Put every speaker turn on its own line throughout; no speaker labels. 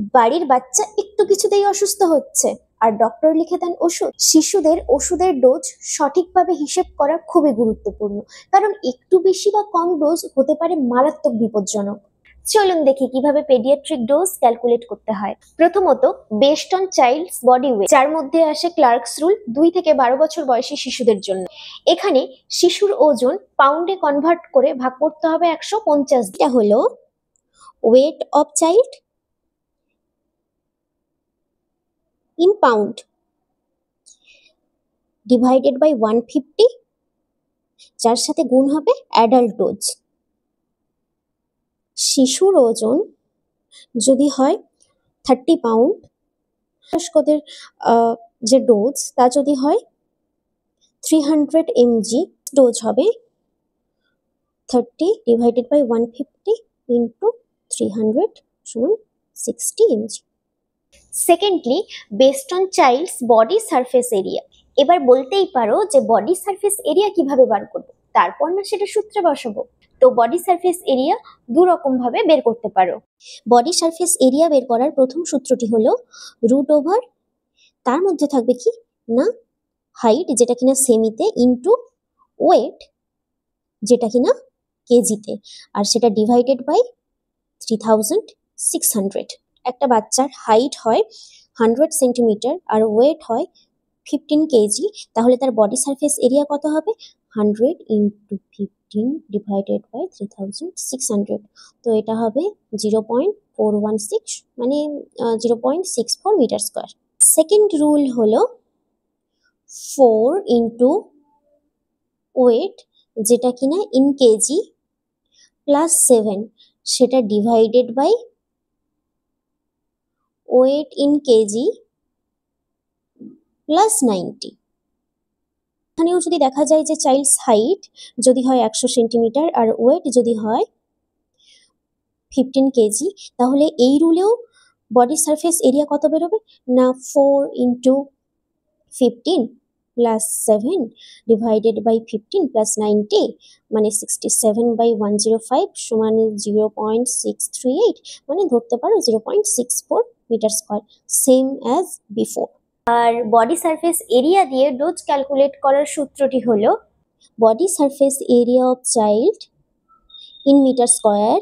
বাড়ির বাচ্চা একটু কিছুতেই অসুস্থ হচ্ছে আর ডক্টর লিখে দেন ওষুধ। শিশুদের ওষুধের ডোজ সঠিকভাবে হিসেব করা খুবই গুরুত্বপূর্ণ, কারণ একটু বেশি বা কম ডোজ হতে পারে মারাত্মক বিপজ্জনক। চলুন দেখি কিভাবে পেডিয়াট্রিক ডোজ ক্যালকুলেট করতে হয়। প্রথমত, based on child's body weight, যার মধ্যে আসে ক্লার্কস রুল 2 থেকে 12 বছর বয়সী শিশুদের জন্য। এখানে শিশুর ওজন পাউন্ডে কনভার্ট করে ভাগ করতে হবে 150। এটা হলো weight of child in pound divided by 150, যার সাথে গুণ হবে অ্যাডাল্ট ডোজ। শিশুর ওজন যদি হয় 30 পাউন্ড, বয়স্কদের যে ডোজ তা যদি হয় 300 mg, ডোজ হবে 30 divided by 150 into 300 সমান 60 mg। Secondly, based on child's body surface area. এবার বলতেই পারো যে বডি সারফেস এরিয়া কিভাবে বার করব, তারপর না সেটা সূত্রে বসাবো। তো বডি সারফেস এরিয়া দু রকম ভাবে বের করতে পারো। বডি সারফেস এরিয়া বের করার প্রথম সূত্রটি হলো রুট ওভার, তার মধ্যে থাকবে কি না হাইট, যেটা কিনা সেমিতে, ইনটু ওয়েট, যেটা কিনা কেজিতে, আর সেটা ডিভাইডেড বাই 3600। একটা বাচ্চার হাইট হয় 100 সেন্টিমিটার আর ওয়েট হয় 15 কেজি, তাহলে তার বডি সারফেস এরিয়া কত হবে? 100 ইন্টু 15 ডিভাইডেড বাই 3600। তো এটা হবে 0.416, মানে 0.64 মিটার স্কোয়ার। সেকেন্ড রুল হলো 4 ইন্টু ওয়েট, যেটা কিনা ইন কেজি, প্লাস 7, সেটা divided by weight in kg plus 90। এখানেও যদি দেখা যায় যে চাইল্ডস হাইট যদি হয় 100 সেন্টিমিটার আর ওয়েট যদি হয় 15 কেজি, তাহলে এই রুলেও বডি সারফেস এরিয়া কত বেরোবে না 4 into 15 plus 7 divided by 15 plus 90, মানে 67 বাই 105 সমান 0.638, মানে ধরতে পারো 0.64 metre square, same as before. আর বডি সারফেস এরিয়া দিয়ে ডোজ ক্যালকুলেট করার সূত্রটি হলো body surface area of child in metre square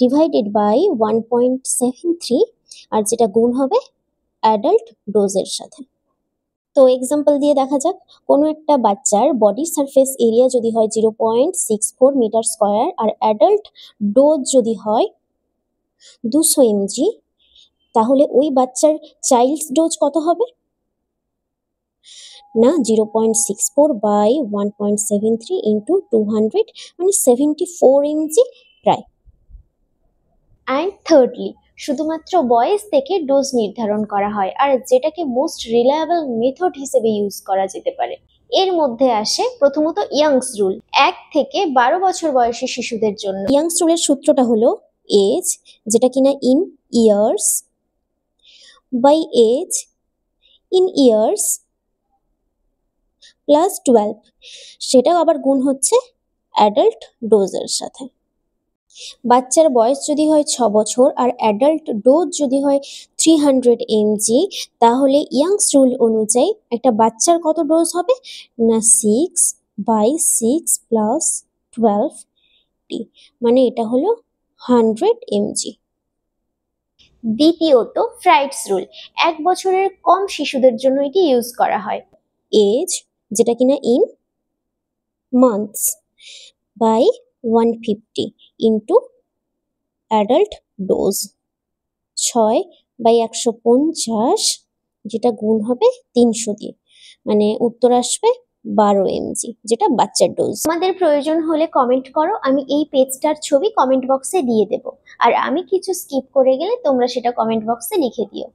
divided by 1.73, আর যেটা গুণ হবে অ্যাডাল্ট ডোজের সাথে। তো এক্সাম্পল দিয়ে দেখা যাক। কোনো একটা বাচ্চার বডি সারফেস এরিয়া যদি হয় 0.64 মিটার স্কোয়ার আর অ্যাডাল্ট ডোজ যদি হয় 200 mg, তাহলে ওই বাচ্চার চাইল্ডস ডোজ কত হবে না 0.64 বাই 1.73 ইন্টু 200, মানে 74 mg প্রায়। অ্যান্ড থার্ডলি, শুধুমাত্র বয়স থেকে ডোজ নির্ধারণ করা হয়, আর যেটাকে মোস্ট রিলায়েবল মেথড হিসেবে ইউজ করা যেতে পারে। এর মধ্যে আসে প্রথমত ইয়াংস রুল, 1 থেকে 12 বছর বয়সী শিশুদের জন্য। ইয়াংস রুলের সূত্রটা হলো এজ, যেটা কিনা in years, by age in years plus 12, সেটাও আবার গুণ হচ্ছে অ্যাডাল্ট ডোজের সাথে। বাচ্চার বয়স যদি হয় 6 বছর আর অ্যাডাল্ট ডোজ যদি হয় 300 mg, তাহলে ইয়াংস রুল অনুযায়ী একটা বাচ্চার কত ডোজ হবে না 6 বাই 6 প্লাস 12t, মানে এটা হলো 100 mg। দ্বিতীয়ত ফ্রাইডস রুল, 1 বছরের কম শিশুদের জন্য এটি ইউজ করা হয়। এজ, যেটা কিনা in months, by 150 into adult dose, 6 by 150, যেটা গুণ হবে 300 দিয়ে, মানে উত্তর আসবে 12 mg, যেটা বাচ্চার ডোজ। আমাদের প্রয়োজন হলে কমেন্ট করো, আমি এই পেজটার ছবি কমেন্ট বক্সে দিয়ে দেব, আর আমি কিছু স্কিপ করে গেলে তোমরা সেটা কমেন্ট বক্সে লিখে দিও।